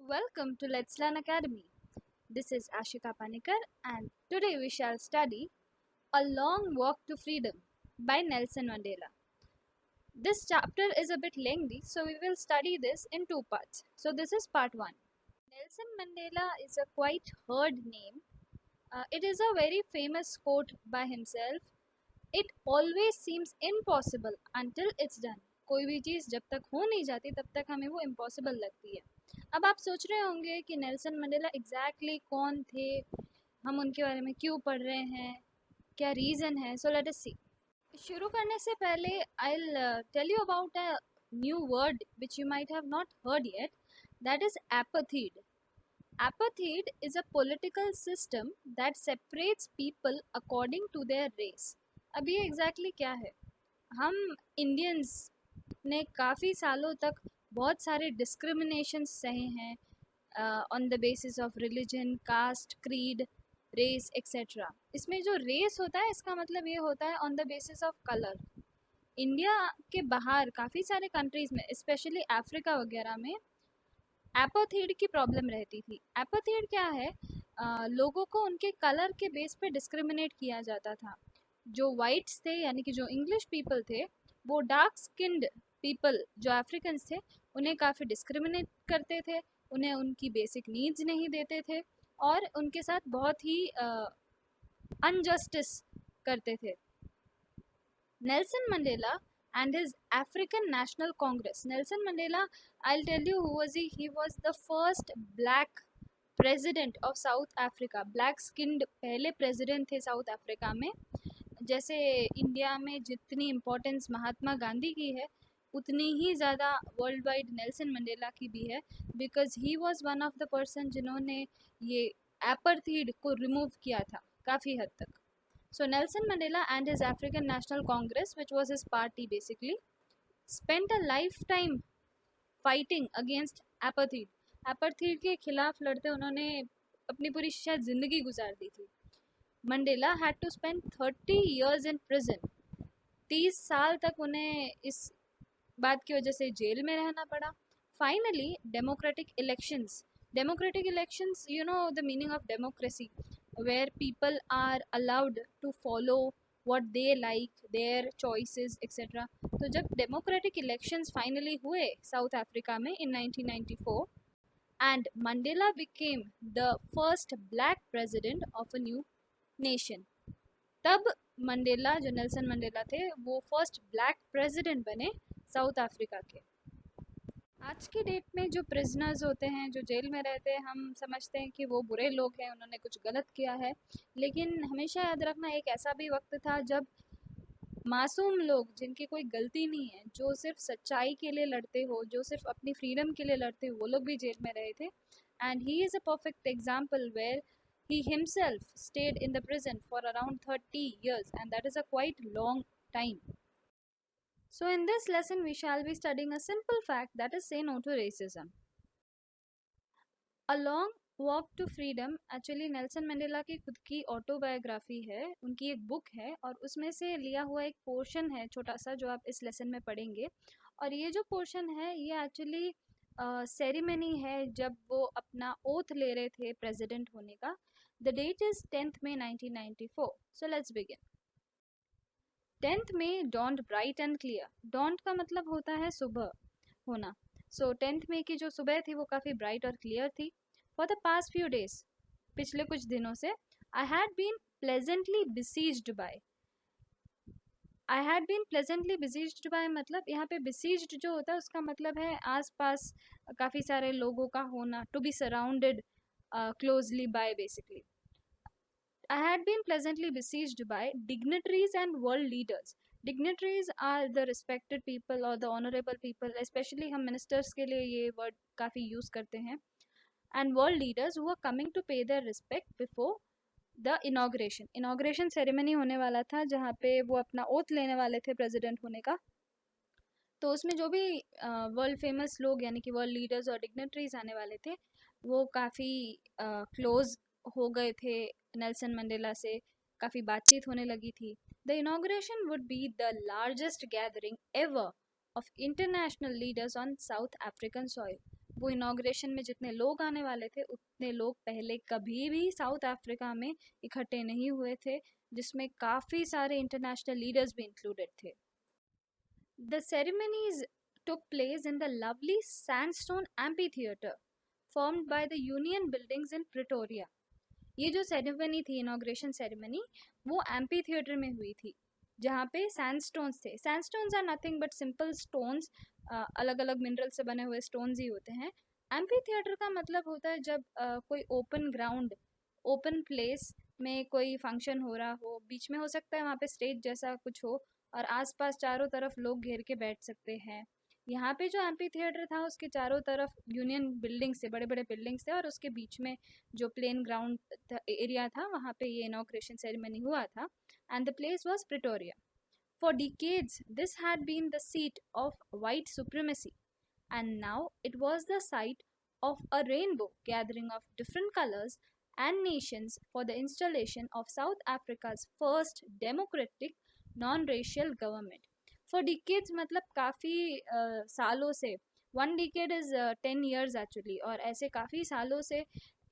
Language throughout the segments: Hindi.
Welcome to Let's Learn Academy. This is Ashika Panikar, and today we shall study A Long Walk to Freedom by Nelson Mandela. This chapter is a bit lengthy, so we will study this in two parts. So, this is part 1. Nelson Mandela is a quite heard name. It is a very famous quote by himself. It always seems impossible until it's done. कोई भी चीज़ जब तक हो नहीं जाती तब तक हमें वो इम्पॉसिबल लगती है। अब आप सोच रहे होंगे कि नेल्सन मंडेला एग्जैक्टली कौन थे, हम उनके बारे में क्यों पढ़ रहे हैं, क्या रीज़न है। So let us see. शुरू करने से पहले I will tell you about a new word which you might have not heard yet, that is apartheid. Apatheid is a political system that separates people according to their race. अब ये एग्जैक्टली क्या है? हम इंडियंस ने काफ़ी सालों तक बहुत सारे डिस्क्रिमिनेशन सहे हैं on the basis of religion, caste, creed, race etcetera. इसमें जो रेस होता है इसका मतलब ये होता है on the basis of colour. India के बाहर काफ़ी सारे कंट्रीज़ में, स्पेशली अफ्रीका वगैरह में, एपोथीड की प्रॉब्लम रहती थी. एपोथीड क्या है? लोगों को उनके कलर के बेस पे डिस्क्रिमिनेट किया जाता था. जो वाइट्स थे यानी कि जो इंग्लिश पीपल थे, वो डार्क स्किन्ड पीपल जो अफ्रीकन्स थे उन्हें काफ़ी डिस्क्रिमिनेट करते थे, उन्हें उनकी बेसिक नीड्स नहीं देते थे और उनके साथ बहुत ही अनजस्टिस करते थे. Nelson Mandela and his African National Congress. Nelson Mandela, I'll tell you who was he. He was the first black president of South Africa. Black skinned पहले president थे South Africa में. जैसे इंडिया में जितनी इम्पोर्टेंस महात्मा गांधी की है उतनी ही ज़्यादा वर्ल्ड वाइड नेल्सन मंडेला की भी है, because he was one of the person जिन्होंने ये एपर्थीड को रिमूव किया था काफ़ी हद तक. So Nelson Mandela and his African National Congress, which was his party basically, spent a lifetime fighting against apathy. Apathy के खिलाफ लड़ते उन्होंने अपनी पूरी शायद ज़िंदगी गुजार दी थी. Mandela had to spend 30 years in prison. 30 साल तक उन्हें इस बात की वजह से जेल में रहना पड़ा. Finally, democratic elections. Democratic elections, you know the meaning of democracy, where people are allowed to follow what they like, their choices, etc. तो जब democratic elections finally हुए साउथ अफ्रीका में in 1994, and Mandela became the first black president of a new nation. तब मंडेला, जो नेल्सन मंडेला थे, वो फर्स्ट ब्लैक प्रेसिडेंट बने साउथ अफ्रीका के. आज की डेट में जो प्रिजनर्स होते हैं, जो जेल में रहते हैं, हम समझते हैं कि वो बुरे लोग हैं, उन्होंने कुछ गलत किया है. लेकिन हमेशा याद रखना, एक ऐसा भी वक्त था जब मासूम लोग जिनकी कोई गलती नहीं है, जो सिर्फ सच्चाई के लिए लड़ते हो, जो सिर्फ अपनी फ्रीडम के लिए लड़ते हो, वो लोग भी जेल में रहे थे. And he is a perfect example where he himself stayed in the prison for around 30 years, and that is a quite long time. So in this lesson we shall be studying a simple fact, that is say no to racism. A Long Walk to Freedom actually Nelson Mandela की खुद की ऑटोबायोग्राफी है, उनकी एक बुक है और उसमें से लिया हुआ एक पोर्शन है छोटा सा जो आप इस लेसन में पढ़ेंगे. और ये जो पोर्शन है ये एक्चुअली सेरेमनी है जब वो अपना ओथ ले रहे थे प्रेसिडेंट होने का. The date is 10th May 1994. So let's begin. 10th May dawned bright and clear. Dawned का मतलब होता है सुबह होना. सो 10th May की जो सुबह थी वो काफ़ी ब्राइट और क्लियर थी. For the past few days, पिछले कुछ दिनों से, I had been pleasantly besieged by. I had been pleasantly besieged by मतलब यहाँ पे बिसीज्ड जो होता है उसका मतलब है आस पास काफ़ी सारे लोगों का होना, to be surrounded closely by basically. I had been pleasantly besieged by dignitaries and world leaders. Dignitaries are the respected people or the honorable people, especially हम ministers के लिए ये word काफ़ी use करते हैं. And world leaders who are coming to pay their respect before the inauguration. Inauguration ceremony होने वाला था जहाँ पे वो अपना oath लेने वाले थे president होने का. तो उसमें जो भी वर्ल्ड फेमस लोग यानी कि वर्ल्ड लीडर्स और डिग्नेटरीज आने वाले थे वो काफ़ी क्लोज हो गए थे नेल्सन मंडेला से, काफ़ी बातचीत होने लगी थी. The inauguration would be the largest gathering ever of international leaders on south African soil. वो इनॉग्रेशन में जितने लोग आने वाले थे उतने लोग पहले कभी भी साउथ अफ्रीका में इकट्ठे नहीं हुए थे, जिसमें काफ़ी सारे इंटरनेशनल लीडर्स भी इंक्लूडेड थे। The ceremonies took place in the lovely sandstone amphitheater formed by the Union buildings in Pretoria. ये जो सेरेमनी थी, इनॉग्रेशन सेरेमनी, वो एम्पी थिएटर में हुई थी, जहाँ पे सैंडस्टोन्स थे। Sandstones are nothing but simple stones, अलग अलग मिनरल से बने हुए स्टोन्स ही होते हैं। एम्पी थिएटर का मतलब होता है जब कोई ओपन ग्राउंड, ओपन प्लेस में कोई फंक्शन हो रहा हो, बीच में हो सकता है वहाँ पे स्टेज जैसा कुछ हो, और आसपास चारों तरफ लोग घेर के बैठ सकते हैं। यहाँ पे जो एम्पी थिएटर था उसके चारों तरफ यूनियन बिल्डिंग्स थे, बड़े बड़े बिल्डिंग्स थे, और उसके बीच में जो प्लेन ग्राउंड एरिया था वहाँ पे ये इनॉग्रेशन सेरेमनी हुआ था, and the place was Pretoria. For decades, this had been the seat of white supremacy, and now it was the site of a rainbow gathering of different colors and nations for the installation of South Africa's first democratic non-racial government. For decades मतलब काफ़ी सालों से, 1 decade is 10 years एक्चुअली, और ऐसे काफ़ी सालों से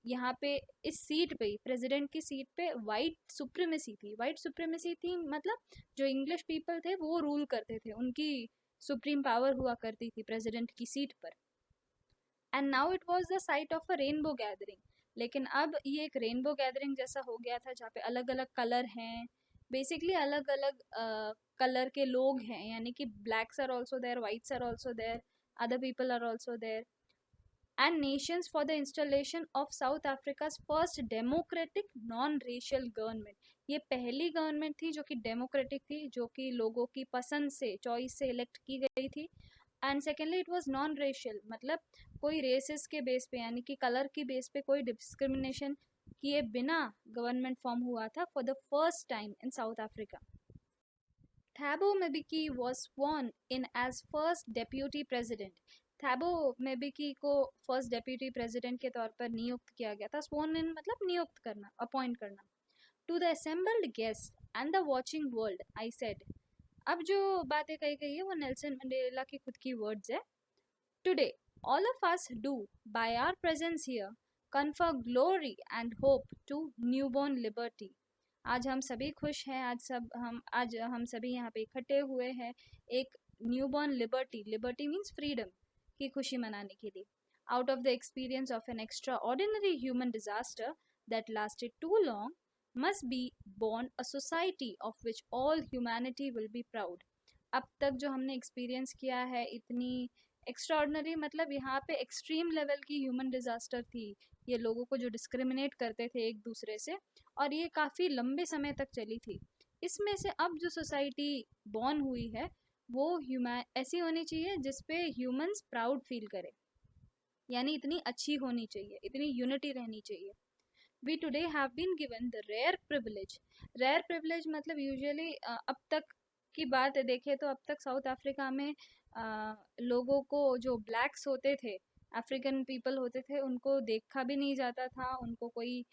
यहाँ पे इस सीट पे, प्रेसिडेंट की सीट पे वाइट सुप्रीमेसी थी। वाइट सुप्रीमेसी थी मतलब जो इंग्लिश पीपल थे वो रूल करते थे, उनकी सुप्रीम पावर हुआ करती थी प्रेसिडेंट की सीट पर। And now it was the site of a rainbow gathering, लेकिन अब ये एक रेनबो गैदरिंग जैसा हो गया था, जहाँ पे अलग अलग कलर हैं, बेसिकली अलग अलग कलर के लोग हैं, यानी कि blacks are also there, whites are also there, other people are also there, and nations for the installation of South Africa's first democratic non-racial government. ये पहली गवर्नमेंट थी जो कि डेमोक्रेटिक थी, जो कि लोगों की पसंद से, चॉइस से इलेक्ट की गई थी। And secondly it was non racial, मतलब कोई रेसिस के बेस पे, यानी कि कलर की बेस पे कोई डिस्क्रिमिनेशन किए बिना गवर्नमेंट फॉर्म हुआ था for the first time in South Africa. Thabo Mbeki was sworn in as first deputy president. थैबो मेबिकी को फर्स्ट डेप्यूटी प्रेसिडेंट के तौर पर नियुक्त किया गया था. स्वर्न इन मतलब नियुक्त करना, अपॉइंट करना. To the assembled guest and the watching world I said. अब जो बातें कही गई है वो नेल्सन मंडेला की खुद की वर्ड्स है. Today all of us do by our presence here confer glory and hope to newborn liberty. आज हम सभी खुश हैं, आज हम सभी यहाँ पे इकट्ठे हुए हैं एक newborn liberty, liberty means freedom, की खुशी मनाने के लिए. Out of the experience of an extraordinary human disaster that lasted too long must be born a society of which all humanity will be proud. अब तक जो हमने एक्सपीरियंस किया है, इतनी एक्स्ट्राऑर्डिनरी मतलब यहाँ पे एक्सट्रीम लेवल की ह्यूमन डिजास्टर थी, ये लोगों को जो डिस्क्रिमिनेट करते थे एक दूसरे से, और ये काफ़ी लंबे समय तक चली थी. इसमें से अब जो सोसाइटी बॉर्न हुई है वो ऐसी होनी चाहिए जिसपे ह्यूमंस प्राउड फील करे, यानी इतनी अच्छी होनी चाहिए, इतनी यूनिटी रहनी चाहिए. We today have been given the rare privilege. Rare privilege मतलब यूजुअली अब तक की बात देखें तो अब तक साउथ अफ्रीका में लोगों को, जो ब्लैक्स होते थे, अफ्रीकन पीपल होते थे, उनको देखा भी नहीं जाता था, उनको कोई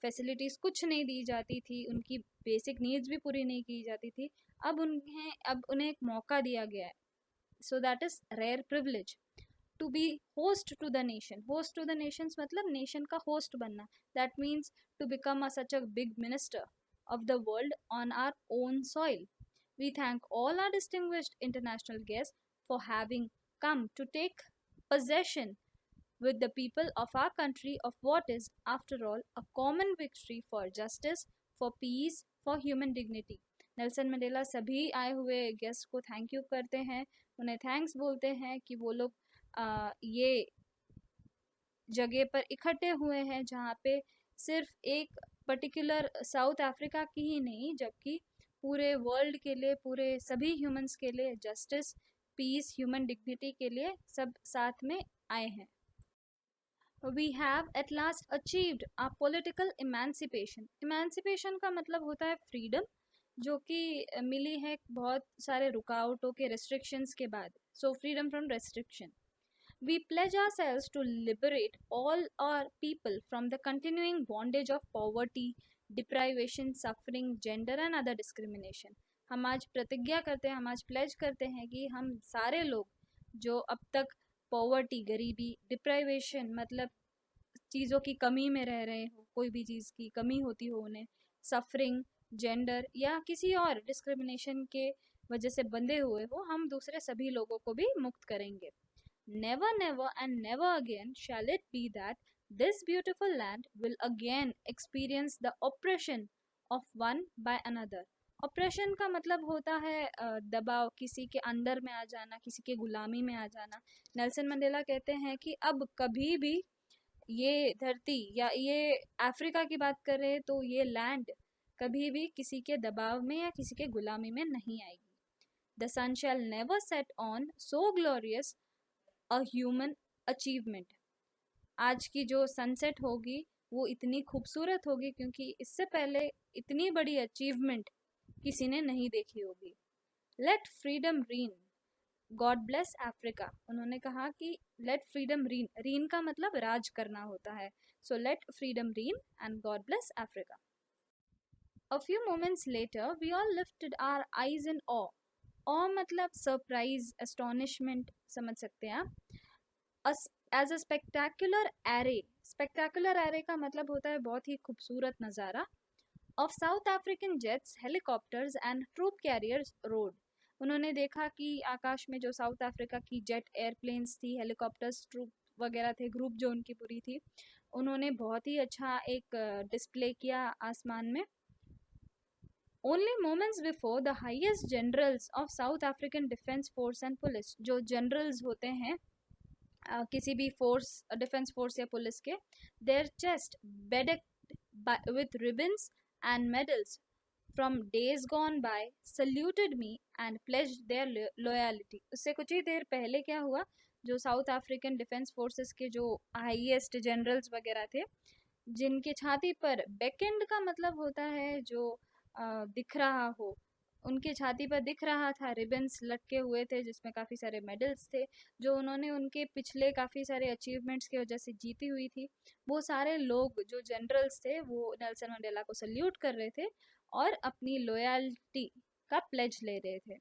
फैसिलिटीज़ कुछ नहीं दी जाती थी, उनकी बेसिक नीड्स भी पूरी नहीं की जाती थी. अब उन्हें एक मौका दिया गया है. So that is rare privilege to be host to the nation. Host to the nations मतलब नेशन का होस्ट बनना. That means to become such a big minister of the world on our own soil. We thank all our distinguished international guests for having come to take possession with the people of our country of what is, after all, a common victory for justice, for peace, for human dignity. Nelson Mandela सभी आए हुए गेस्ट को थैंक यू करते हैं, उन्हें थैंक्स बोलते हैं कि वो लोग ये जगह पर इकट्ठे हुए हैं जहाँ पे सिर्फ एक पर्टिकुलर साउथ अफ्रीका की ही नहीं, जबकि पूरे वर्ल्ड के लिए, पूरे सभी ह्यूमंस के लिए जस्टिस, पीस, ह्यूमन डिग्निटी के लिए सब साथ में आए हैं. We have at last achieved our political emancipation. Emancipation का मतलब होता है फ्रीडम, जो कि मिली है बहुत सारे रुकावटों के, रेस्ट्रिक्शंस के बाद. So freedom from restriction. We pledge ourselves to liberate all our people from the continuing bondage of poverty, deprivation, suffering, gender and other discrimination. हम आज प्रतिज्ञा करते हैं, हम आज प्लेज करते हैं कि हम सारे लोग जो अब तक पॉवर्टी गरीबी, डिप्राइवेशन मतलब चीज़ों की कमी में रह रहे हो, कोई भी चीज़ की कमी होती हो उन्हें, सफरिंग, जेंडर या किसी और डिस्क्रिमिनेशन के वजह से बंधे हुए हो, हम दूसरे सभी लोगों को भी मुक्त करेंगे. Never, never, and never again shall it be that this beautiful land will again experience the oppression of one by another. Operation का मतलब होता है दबाव, किसी के अंडर में आ जाना, किसी के गुलामी में आ जाना. नेल्सन मंडेला कहते हैं कि अब कभी भी ये धरती या ये अफ्रीका की बात करें तो ये लैंड कभी भी किसी के दबाव में या किसी के गुलामी में नहीं आएगी. The sun shall never set on so glorious a human achievement. आज की जो सनसेट होगी वो इतनी खूबसूरत होगी क्योंकि इससे पहले इतनी बड़ी अचीवमेंट किसी ने नहीं देखी होगी. Let freedom reign, God bless Africa. उन्होंने कहा कि लेट फ्रीडम रीन, रीन का मतलब राज करना होता है. So let freedom reign and God bless Africa. A few moments later, we all lifted our eyes in awe. Awe मतलब सरप्राइज, astonishment समझ सकते हैं आप. As a spectacular array, spectacular array का मतलब होता है बहुत ही खूबसूरत नज़ारा, of South African jets, helicopters and troop carriers rode. उन्होंने देखा कि आकाश में जो साउथ अफ्रीका की जेट एयरप्लेन्स थी, हेलीकॉप्टर्स, ट्रूप वगैरह थे, ग्रुप जो उनकी पूरी थी, उन्होंने बहुत ही अच्छा एक डिस्प्ले किया आसमान में. Only moments before the highest generals of South African Defence Force and Police, जो generals होते हैं किसी भी फोर्स, डिफेंस फोर्स या पुलिस के, their chest bedecked with ribbons and medals from days gone by saluted me and pledged their loyalty. उससे कुछ ही देर पहले क्या हुआ, जो साउथ अफ्रीकन डिफेंस फोर्सेस के जो हाईएस्ट जनरल्स वगैरह थे, जिनके छाती पर, बेकेंड का मतलब होता है जो दिख रहा हो, उनके छाती पर दिख रहा था, रिबन्स लटके हुए थे जिसमें काफ़ी सारे मेडल्स थे जो उन्होंने उनके पिछले काफ़ी सारे अचीवमेंट्स की वजह से जीती हुई थी. वो सारे लोग जो जनरल्स थे वो नेल्सन मंडेला को सल्यूट कर रहे थे और अपनी लॉयल्टी का प्लेज ले रहे थे.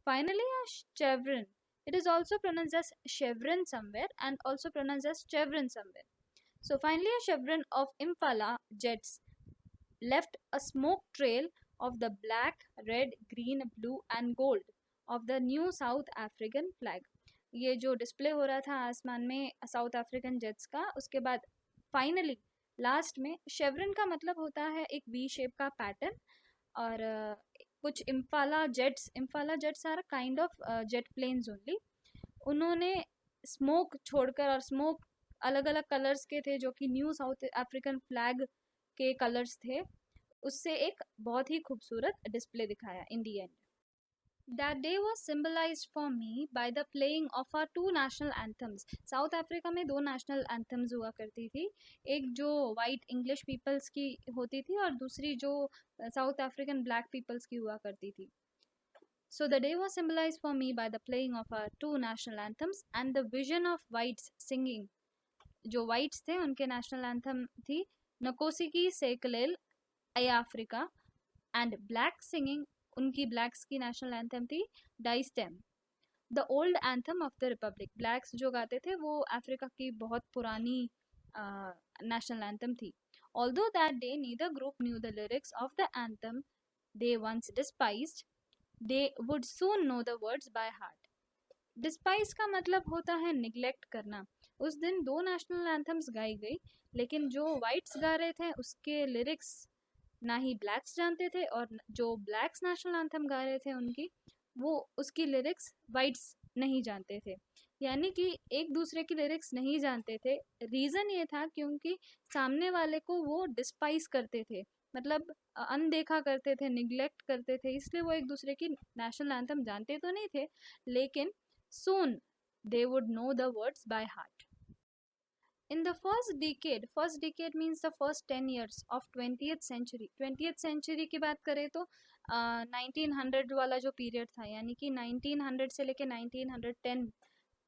Finally a chevron, it is also pronounced as chevron somewhere and also pronounced as chevron somewhere. So finally a chevron of Impala jets left a smoke trail of the black, red, green, blue and gold of the new South African flag. ये जो डिस्प्ले हो रहा था आसमान में साउथ अफ्रीकन जेट्स का, उसके बाद फाइनली लास्ट में शेवरन का मतलब होता है एक वी शेप का पैटर्न, और कुछ Impala jets are kind of jet planes only. उन्होंने स्मोक छोड़कर, और स्मोक अलग अलग कलर्स के थे जो कि न्यू साउथ अफ्रीकन फ्लैग के कलर्स थे, उससे एक बहुत ही खूबसूरत डिस्प्ले दिखाया इन दी and. That day was symbolized for me by the playing of our two national anthems. South Africa में दो नेशनल एंथम्स हुआ करती थी, एक जो वाइट इंग्लिश पीपल्स की होती थी और दूसरी जो साउथ अफ्रीकन ब्लैक पीपल्स की हुआ करती थी. So the day was symbolized for me by the playing of our two national anthems and the vision of whites singing. जो whites थे उनके national anthem थी नकोसिकी सेकलेल आई अफ्रीका, एंड ब्लैक सिंगिंग, उनकी ब्लैक्स की नेशनल एंथम थी Die Stem, the old anthem of the republic. Blacks जो गाते थे वो अफ्रीका की बहुत पुरानी नेशनल एंथम थी. Although that day neither group knew the lyrics of the anthem they once despised, they would soon know the words by heart. Despise का मतलब होता है निग्लेक्ट करना. उस दिन दो नेशनल एंथम्स गाई गई, लेकिन जो वाइट्स गा रहे थे उसके लिरिक्स ना ही ब्लैक्स जानते थे, और जो ब्लैक्स नेशनल एंथम गा रहे थे उनकी, वो उसकी लिरिक्स वाइट्स नहीं जानते थे. यानी कि एक दूसरे की लिरिक्स नहीं जानते थे. रीज़न ये था क्योंकि सामने वाले को वो डिस्पाइस करते थे, मतलब अनदेखा करते थे, निग्लेक्ट करते थे, इसलिए वो एक दूसरे की नेशनल एंथम जानते तो नहीं थे, लेकिन soon they would know the words by heart. In the first decade means the first 10 years of 20th century. 20th century की बात करें तो 1900 वाला जो पीरियड था, यानी कि 1900 से लेके 1910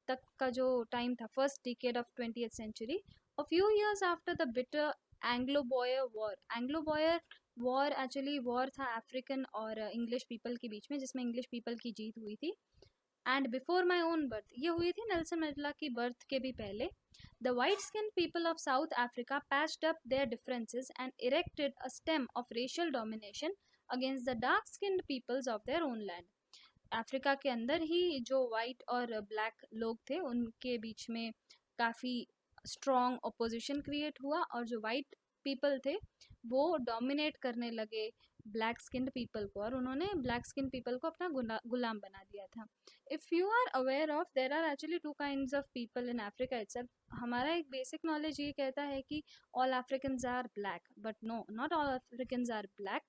तक का जो टाइम था, first decade of 20th century. A few years after the bitter Anglo-Boer War. Anglo-Boer War actually war था अफ्रीकन और इंग्लिश पीपल के बीच में, जिसमें इंग्लिश पीपल की जीत हुई थी. And before my own birth, ये हुई थी नेल्सन मंडेला की बर्थ के भी पहले. The white skin people of South Africa patched up their differences and erected a stem of racial domination against the dark skinned peoples of their own land. Africa के अंदर ही जो वाइट और ब्लैक लोग थे उनके बीच में काफ़ी स्ट्रॉन्ग अपोजिशन क्रिएट हुआ, और जो वाइट पीपल थे वो डोमिनेट करने लगे ब्लैक स्किन पीपल को, और उन्होंने ब्लैक स्किन पीपल को अपना गुलाम बना दिया था. If you are aware of, there are actually two kinds of people in Africa itself. हमारा एक बेसिक नॉलेज ये कहता है कि all Africans are black, but no, not all Africans are black.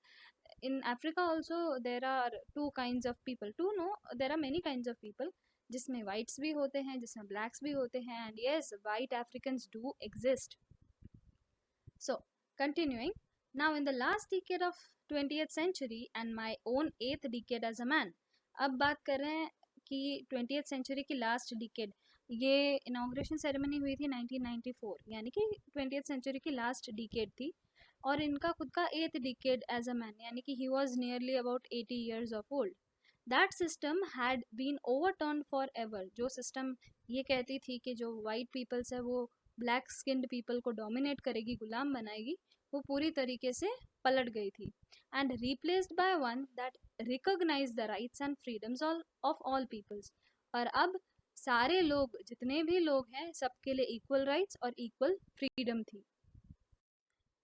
In Africa also there are two kinds of people. Two, no, there are many kinds of people, जिसमें whites भी होते हैं, जिसमें blacks भी होते हैं, and yes, white Africans do exist. So, continuing, now in the last decade of 20th century and my own 8th decade as a man, अब बात कर रहे हैं कि 20th century की last decade, ये इनाग्रेशन सेरेमनी हुई थी 1994, यानी कि 20th century की last decade थी, और इनका खुद का 8th decade as a man, यानी कि he was nearly about 80 years of old. That system had been overturned forever. जो system ये कहती थी कि जो white peoples है वो ब्लैक स्किन्ड पीपल को डोमिनेट करेगी, गुलाम बनाएगी, वो पूरी तरीके से पलट गई थी, and replaced by one that recognise the rights and freedoms of all peoples. और अब सारे लोग, जितने भी लोग हैं, सबके लिए इक्वल राइट्स और इक्वल फ्रीडम थी.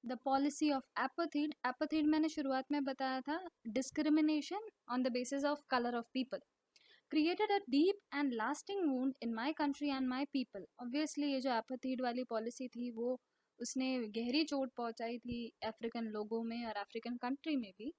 द पॉलिसी ऑफ एपाथीड, एपाथीड मैंने शुरुआत में बताया था, discrimination on the basis of colour of people, created a deep and lasting wound in my country and my people. Obviously ये जो एपाथीड वाली पॉलिसी थी वो उसने गहरी चोट पहुंचाई थी अफ्रीकन लोगों में और अफ्रीकन कंट्री में भी.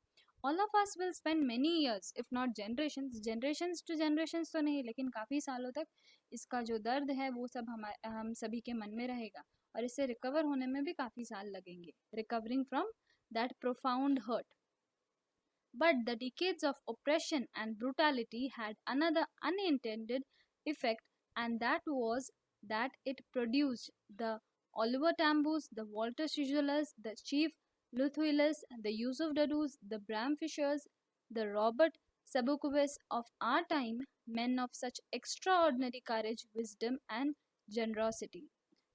All of us will spend many years, if not generations to generations तो नहीं, लेकिन काफ़ी सालों तक इसका जो दर्द है वो सब हम सभी के मन में रहेगा, और इससे रिकवर होने में भी काफ़ी साल लगेंगे. Recovering from that profound hurt. But the decades of oppression and brutality had another unintended effect, and that was that it produced the Oliver Tambos, the Walter Sisululas, the Chief Luthuilas, the Yusuf Dadus, the Bram Fishers, the Robert Sabukubis of our time, men of such extraordinary courage, wisdom and generosity.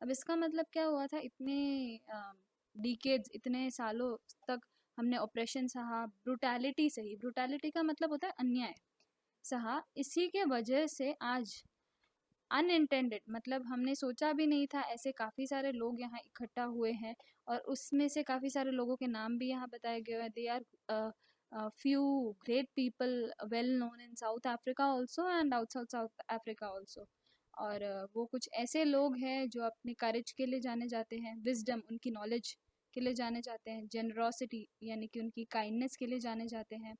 अब इसका मतलब क्या हुआ था, इतने डिकेड्स, इतने सालों तक हमने ऑपरेशन सहा, ब्रूटैलिटी सही, ब्रूटैलिटी का मतलब होता है अन्याय, सहा. इसी के वजह से आज अनइंटेंडेड, मतलब हमने सोचा भी नहीं था, ऐसे काफ़ी सारे लोग यहाँ इकट्ठा हुए हैं, और उसमें से काफ़ी सारे लोगों के नाम भी यहाँ बताए गए हैं. They are few great people well known in South Africa also and outside South Africa also. और वो कुछ ऐसे लोग हैं जो अपने करेज के लिए जाने जाते हैं, विजडम, उनकी नॉलेज के लिए जाने जाते हैं, जेनरोसिटी यानी कि उनकी काइंडनेस के लिए जाने जाते हैं.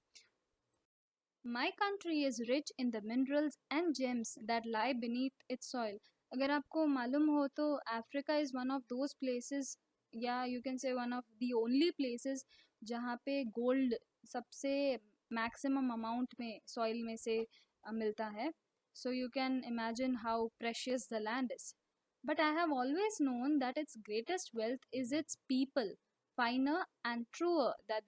My country is rich in the minerals and gems that lie beneath its soil. अगर आपको मालूम हो तो Africa is one of those places, या you can say one of the only places जहाँ पे गोल्ड सबसे मैक्सिमम अमाउंट में सॉइल में से मिलता है. So you can imagine how precious the land is. But I have always known that its greatest wealth is its people, finer and truer than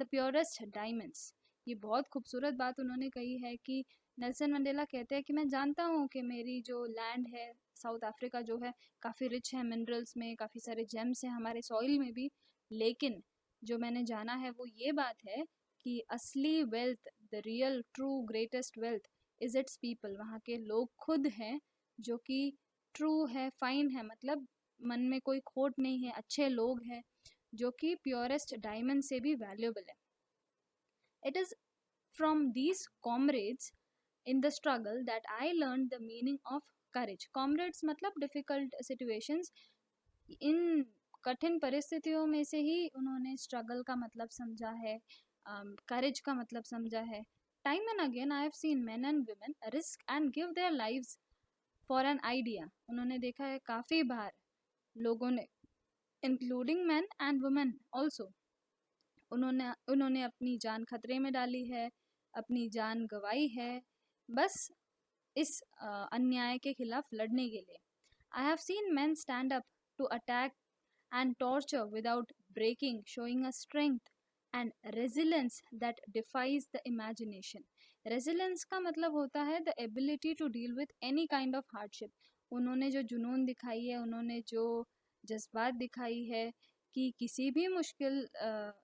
the purest diamonds. ये बहुत खूबसूरत बात उन्होंने कही है कि नेल्सन मंडेला कहते हैं कि मैं जानता हूँ कि मेरी जो लैंड है, साउथ अफ्रीका जो है, काफ़ी रिच है मिनरल्स में, काफ़ी सारे जेम्स हैं हमारे सॉइल में भी, लेकिन जो मैंने जाना है वो ये बात है कि असली wealth, the real true greatest wealth is it's people, वहाँ के लोग खुद हैं, जो कि ट्रू है, फाइन है, मतलब मन में कोई खोट नहीं है, अच्छे लोग हैं, जो कि प्योरेस्ट डायमंड से भी वैल्यूएबल है. It is from these comrades in the struggle that I learn the meaning of courage. Comrades मतलब डिफ़िकल्ट सिचुएशंस, इन कठिन परिस्थितियों में से ही उन्होंने स्ट्रगल का मतलब समझा है, करेज का मतलब समझा है. Time and again I have seen men and women risk and give their lives for an idea. उन्होंने देखा है काफ़ी बार लोगों ने, including men and women also, उन्होंने अपनी जान खतरे में डाली है, अपनी जान गंवाई है, बस इस अन्याय के खिलाफ लड़ने के लिए. I have seen men stand up to attack and torture without breaking, showing a strength and resilience that defies the imagination. Resilience का मतलब होता है the ability to deal with any kind of hardship. उन्होंने जो जुनून दिखाई है, उन्होंने जो जज्बात दिखाई है कि किसी भी मुश्किल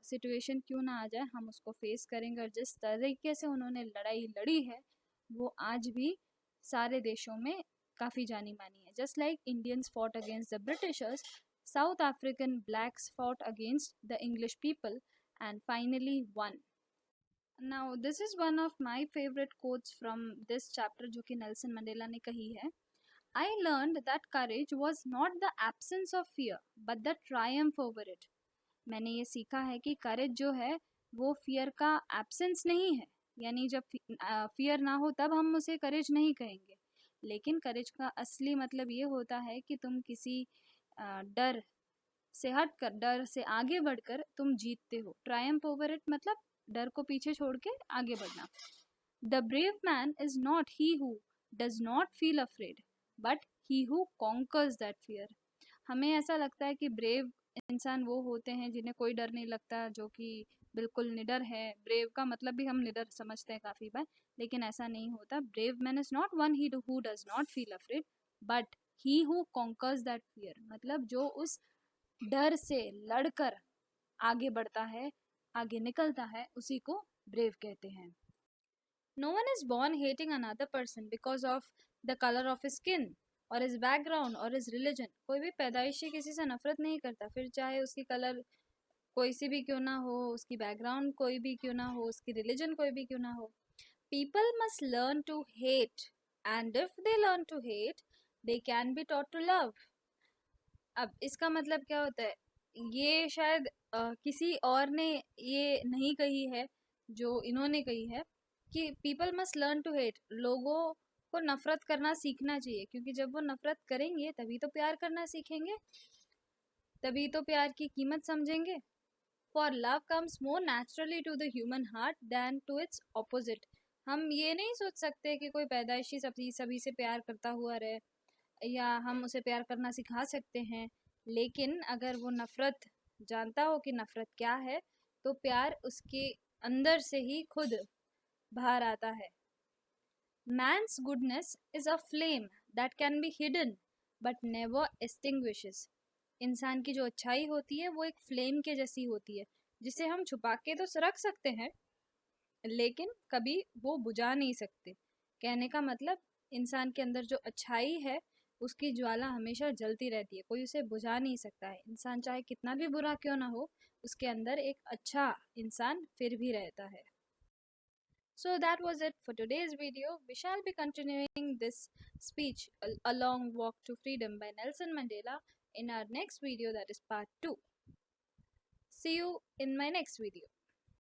सिचुएशन क्यों ना आ जाए हम उसको फेस करेंगे, और जिस तरीके से उन्होंने लड़ाई लड़ी है वो आज भी सारे देशों में काफ़ी जानी मानी है। Just like Indians fought against the Britishers, south African blacks fought against the English people and finally won. Now this is one of my favorite quotes from this chapter जो कि नेल्सन मंडेला ने कही है। I learned that courage was not the absence of fear but the triumph over it. मैंने ये सीखा है कि करेज जो है वो फियर का एब्सेंस नहीं है, यानी जब फियर ना हो तब हम उसे करेज नहीं कहेंगे, लेकिन करेज का असली मतलब ये होता है कि तुम किसी डर से हटकर, डर से आगे बढ़कर तुम जीतते हो। ट्रायम्फ ओवर इट मतलब डर को पीछे छोड़ के आगे बढ़ना। The brave man is not he who does not feel afraid but he who conquers that fear. हमें ऐसा लगता है कि ब्रेव इंसान वो होते हैं जिन्हें कोई डर नहीं लगता, जो कि बिल्कुल निडर है। ब्रेव का मतलब भी हम निडर समझते हैं काफ़ी बार, लेकिन ऐसा नहीं होता। Brave man is not one he who does not feel afraid but he who conquers that fear, मतलब जो उस डर से लड़कर आगे बढ़ता है, आगे निकलता है, उसी को ब्रेव कहते हैं। No one is born hating another person because of the colour of his skin और हिज बैकग्राउंड और हिज रिलीजन। कोई भी पैदाइशी किसी से नफरत नहीं करता, फिर चाहे उसकी कलर कोई सी भी क्यों ना हो, उसकी बैकग्राउंड कोई भी क्यों ना हो, उसकी रिलीजन कोई भी क्यों ना हो। People must learn to hate and if they learn to hate they can be taught to love. अब इसका मतलब क्या होता है, ये शायद किसी और ने ये नहीं कही है जो इन्होंने कही है कि people must learn to hate, लोगों को नफरत करना सीखना चाहिए, क्योंकि जब वो नफरत करेंगे तभी तो प्यार करना सीखेंगे, तभी तो प्यार की कीमत समझेंगे। For love comes more naturally to the human heart than to its opposite. हम ये नहीं सोच सकते कि कोई पैदाइशी सभी सभी से प्यार करता हुआ रहे, या हम उसे प्यार करना सिखा सकते हैं, लेकिन अगर वो नफ़रत जानता हो कि नफ़रत क्या है, तो प्यार उसके अंदर से ही खुद बाहर आता है। Man's goodness is a flame that can be hidden but never extinguishes. इंसान की जो अच्छाई होती है वो एक फ्लेम के जैसी होती है, जिसे हम छुपा के तो रख सकते हैं लेकिन कभी वो बुझा नहीं सकते। कहने का मतलब इंसान के अंदर जो अच्छाई है उसकी ज्वाला हमेशा जलती रहती है, कोई उसे बुझा नहीं सकता है। इंसान चाहे कितना भी बुरा क्यों ना हो, उसके अंदर एक अच्छा इंसान फिर भी रहता है। So that was it for today's video. We shall be continuing this speech, A Long Walk to Freedom by Nelson Mandela, in our next video, that is part 2. See you in my next video.